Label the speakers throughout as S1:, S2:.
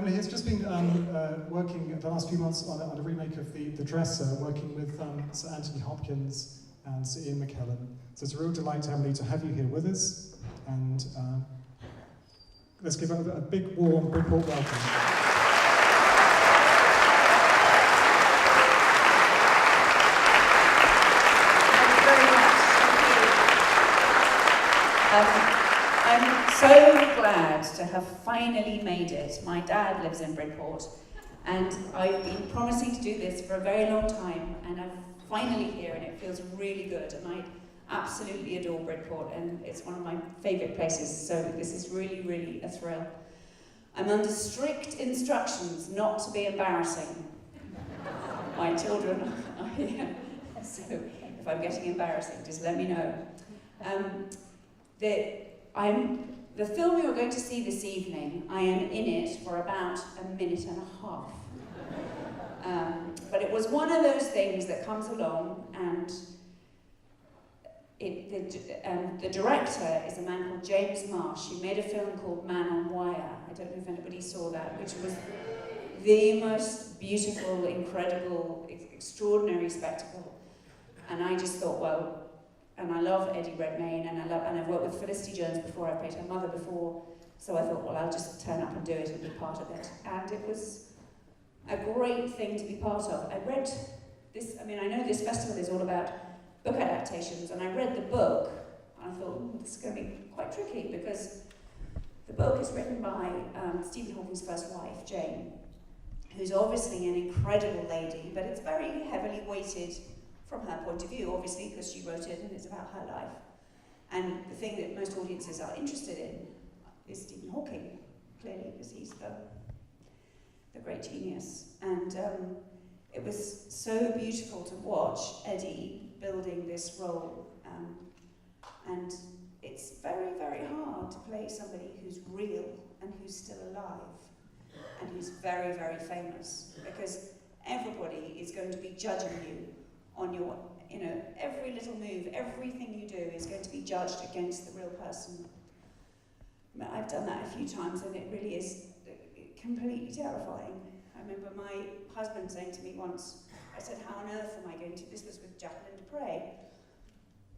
S1: Emily has just been working the last few months on a remake of The Dresser, working with Sir Anthony Hopkins and Sir Ian McKellen. So it's a real delight, Emily, to have you here with us. And let's give a big, warm Bridport welcome.
S2: I'm so glad to have finally made it. My dad lives in Bridport, and I've been promising to do this for a very long time, and I'm finally here, and it feels really good. And I absolutely adore Bridport, and it's one of my favourite places, so this is really, really a thrill. I'm under strict instructions not to be embarrassing. My children are here, so if I'm getting embarrassing, just let me know. The film you're going to see this evening, I am in it for about a minute and a half. But it was one of those things that comes along, and the director is a man called James Marsh. He made a film called Man on Wire. I don't know if anybody saw that, which was the most beautiful, incredible, extraordinary spectacle. And I just thought, well, and I love Eddie Redmayne, and I've worked with Felicity Jones before, I played her mother before, so I thought, well, I'll just turn up and do it and be part of it. And it was a great thing to be part of. I read this, I know this festival is all about book adaptations, and I read the book, and I thought, this is going to be quite tricky, because the book is written by Stephen Hawking's first wife, Jane, who's obviously an incredible lady, but it's very heavily weighted from her point of view, obviously, because she wrote it and it's about her life. And the thing that most audiences are interested in is Stephen Hawking, clearly, because he's the great genius. And it was so beautiful to watch Eddie building this role. And it's very, very hard to play somebody who's real and who's still alive and who's very, very famous, because everybody is going to be judging you on your, every little move, everything you do is going to be judged against the real person. I've done that a few times, and it really is completely terrifying. I remember my husband saying to me once, I said, how on earth am I going to, this was with Jacqueline du Pré,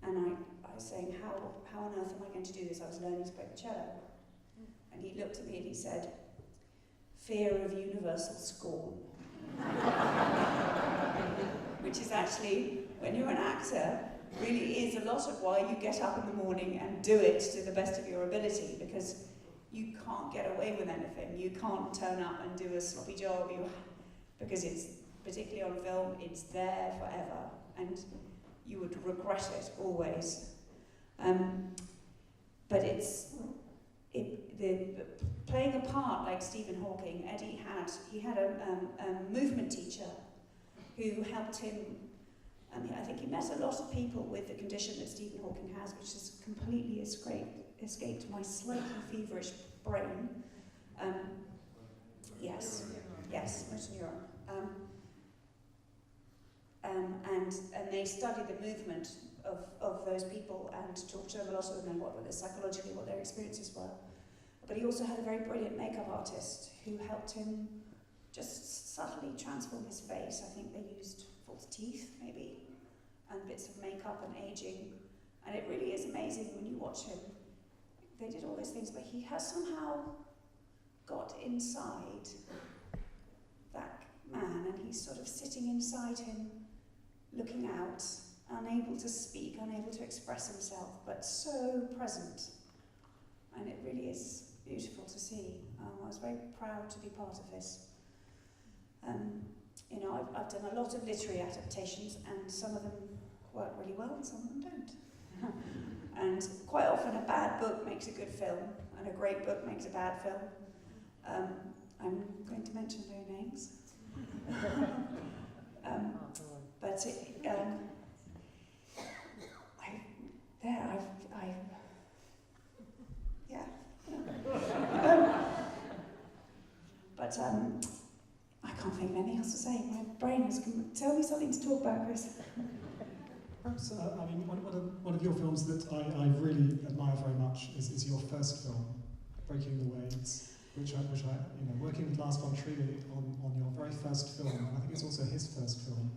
S2: and I was saying, how on earth am I going to do this? I was learning to play the cello. And he looked at me and he said, fear of universal scorn. Which is actually, when you're an actor, really is a lot of why you get up in the morning and do it to the best of your ability, because you can't get away with anything. You can't turn up and do a sloppy job, because it's, particularly on film, it's there forever, and you would regret it always. But playing a part like Stephen Hawking, Eddie had a movement teacher who helped him. I think he met a lot of people with the condition that Stephen Hawking has, which has completely escaped my slightly feverish brain. Yes, motor neuron. And they studied the movement of those people and talked to them, a lot of them, and psychologically what their experiences were. But he also had a very brilliant makeup artist who helped him just subtly transform his face. I think they used false teeth, maybe, and bits of makeup and aging. And it really is amazing when you watch him. They did all those things, but he has somehow got inside that man, and he's sort of sitting inside him, looking out, unable to speak, unable to express himself, but so present. And it really is beautiful to see. I was very proud to be part of this. I've done a lot of literary adaptations, and some of them work really well and some of them don't. And quite often a bad book makes a good film, and a great book makes a bad film. I'm going to mention no names. I can't think of anything else to say. My brain is going to tell me something to talk about, Chris.
S1: Perhaps, one of your films that I really admire very much is your first film, Breaking the Waves. which I working with Lars von Trier on your very first film, and I think it's also his first film.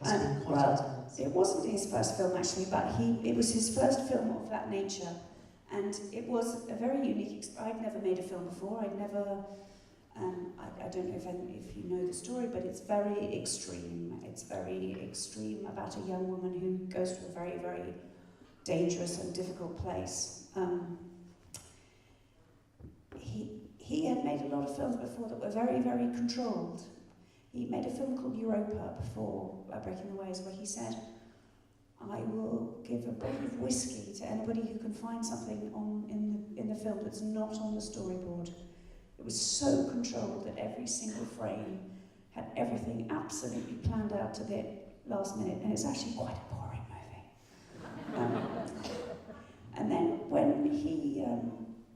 S1: That's been quite an experience.
S2: It wasn't his first film actually, but it was his first film of that nature, and it was a very unique. I'd never made a film before. I'd never. I don't know if you know the story, but it's very extreme. It's very extreme about a young woman who goes to a very, very dangerous and difficult place. He had made a lot of films before that were very, very controlled. He made a film called Europa before Breaking the Waves, where he said, I will give a bottle of whiskey to anybody who can find something in the film that's not on the storyboard. It was so controlled that every single frame had everything absolutely planned out to the last minute, and it's actually quite a boring movie. And then when he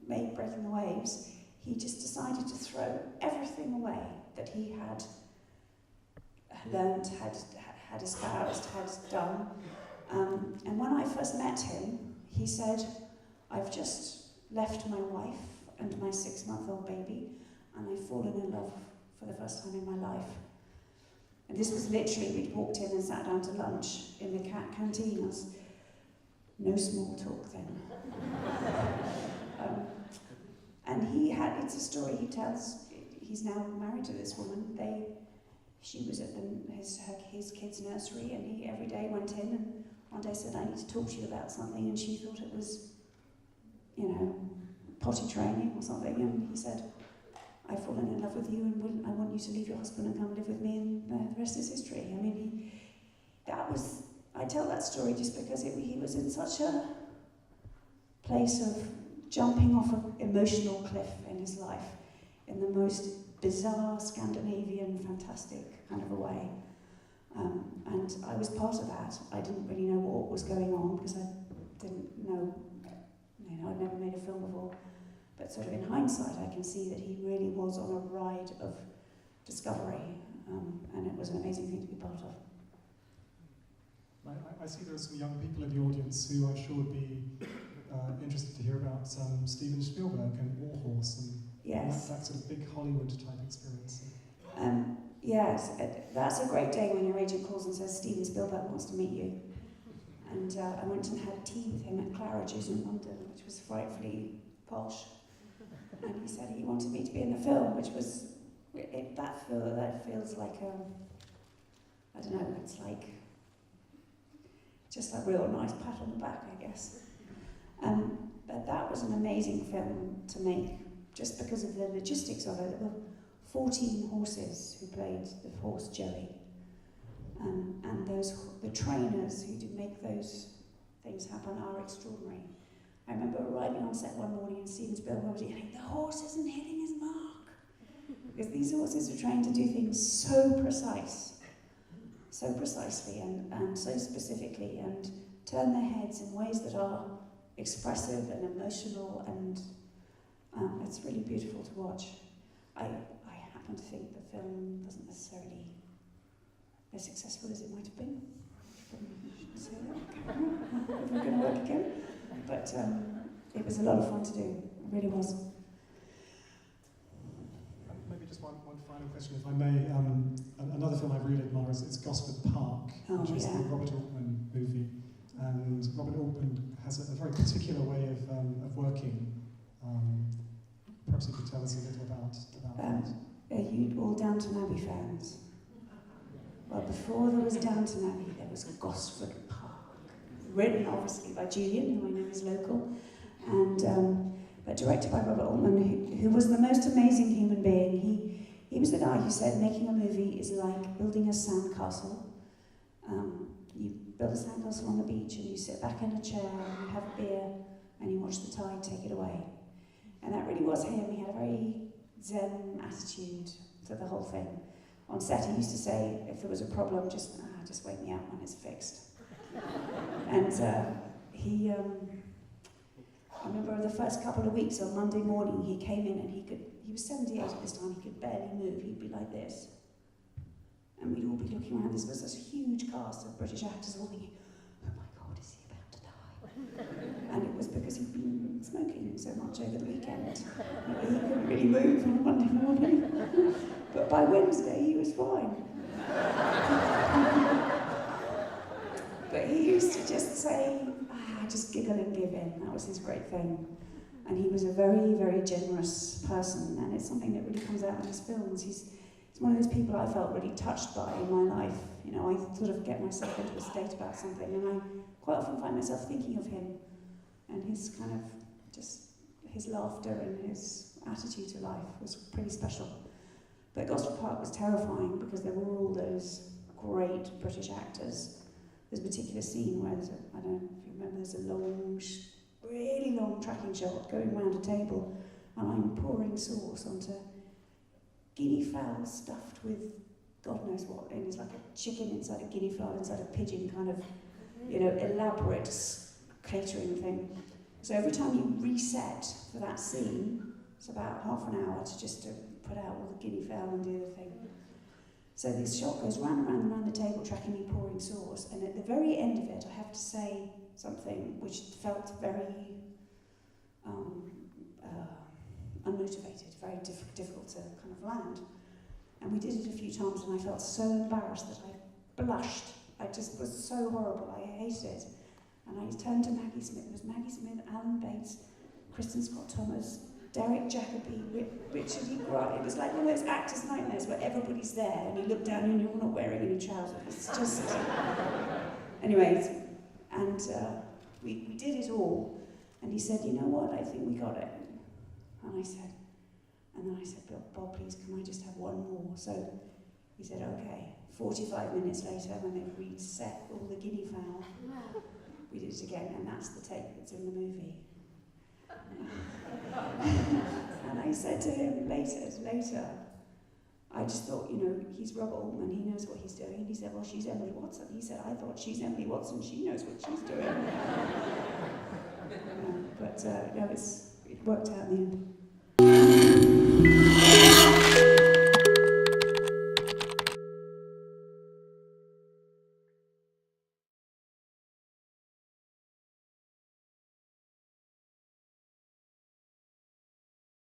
S2: made Breaking the Waves, he just decided to throw everything away that he had learned, had espoused, had done. And when I first met him, he said, I've just left my wife and my 6-month-old baby, and I've fallen in love for the first time in my life. And this was literally, we'd walked in and sat down to lunch in the canteen. No small talk then. And it's a story he tells. He's now married to this woman. She was at his kid's nursery, and he every day went in and one day said, I need to talk to you about something, and she thought it was, potty training or something, and he said, I've fallen in love with you, and I want you to leave your husband and come live with me, and the rest is history. I mean, I tell that story just because he was in such a place of jumping off an emotional cliff in his life, in the most bizarre, Scandinavian, fantastic kind of a way. And I was part of that. I didn't really know what was going on because I didn't know, I'd never made a film before. But sort of in hindsight, I can see that he really was on a ride of discovery, and it was an amazing thing to be part of.
S1: I see there are some young people in the audience who I'm sure would be interested to hear about Steven Spielberg and Warhorse and
S2: yes.
S1: that sort of big Hollywood type experience.
S2: Yes, that's a great day when your agent calls and says Steven Spielberg wants to meet you. And I went and had tea with him at Claridge's in London, which was frightfully posh. And he said he wanted me to be in the film, which was, that feels like I don't know, it's like, just a real nice pat on the back, I guess. But that was an amazing film to make, just because of the logistics of it. There were 14 horses who played the horse Joey. And the trainers who did make those things happen are extraordinary. I remember arriving on set one morning and Steven Spielberg was yelling, the horse isn't hitting his mark. Because these horses are trained to do things so precisely and so specifically, and turn their heads in ways that are expressive and emotional, and it's really beautiful to watch. I happen to think the film wasn't necessarily as successful as it might have been. I shouldn't say that. If we're going to work again. But it was a lot of fun to do. It really was.
S1: Maybe just one final question, if I may. Another film I really admire is Gosford Park, which is the Robert Altman movie. And Robert Altman has a very particular way of working. Perhaps you could tell us a little about that.
S2: Are you all Downton Abbey fans? Well, before there was Downton Abbey, there was Gosford Park, written obviously by Julian, who I know is local, and but directed by Robert Altman, who was the most amazing human being. He was the guy who said making a movie is like building a sandcastle. You build a sandcastle on the beach and you sit back in a chair and you have a beer and you watch the tide take it away. And that really was him. He had a very zen attitude to the whole thing. On set he used to say, if there was a problem, just wake me up when it's fixed. And I remember the first couple of weeks on Monday morning he came in and he was 78 at this time, he could barely move, he'd be like this. And we'd all be looking around, this was this huge cast of British actors all thinking, oh my God, is he about to die? And it was because he'd been smoking so much over the weekend. He couldn't really move on Monday morning. But by Wednesday, he was fine. But he used to just say, just giggle and give in. That was his great thing. And he was a very, very generous person, and it's something that really comes out in his films. He's one of those people I felt really touched by in my life. You know, I sort of get myself into a state about something, and I quite often find myself thinking of him and his kind of just his laughter and his attitude to life was pretty special. But Gosford Park was terrifying because there were all those great British actors. There's a particular scene where there's I don't know if you remember, there's a long, really long tracking shot going round a table, and I'm pouring sauce onto guinea fowl stuffed with God knows what, and it's like a chicken inside a guinea fowl, inside a pigeon, kind of, you know, elaborate catering thing. So every time you reset for that scene, it's about half an hour to put out all the guinea fowl and do the thing. So this shot goes round and round the table, tracking me pouring sauce, and at the very end of it, I have to say something which felt very unmotivated, very difficult to kind of land. And we did it a few times, and I felt so embarrassed that I blushed. I just was so horrible. I hated it. And I turned to Maggie Smith. It was Maggie Smith, Alan Bates, Kristen Scott Thomas, Derek Jacobi, Richard E. Grant. It was like one of those actors' nightmares where everybody's there and you look down and you're not wearing any trousers. It's just... Anyways, and we did it all. And he said, you know what, I think we got it. And then I said, Bob, please, can I just have one more? So he said, okay. 45 minutes later, when they've reset all the guinea fowl, we did it again, and that's the take that's in the movie. And I said to him later, I just thought, you know, he's Rob Altman, he knows what he's doing. He said, well, she's Emily Watson. He said, I thought she's Emily Watson, she knows what she's doing. But no, it worked out in the end.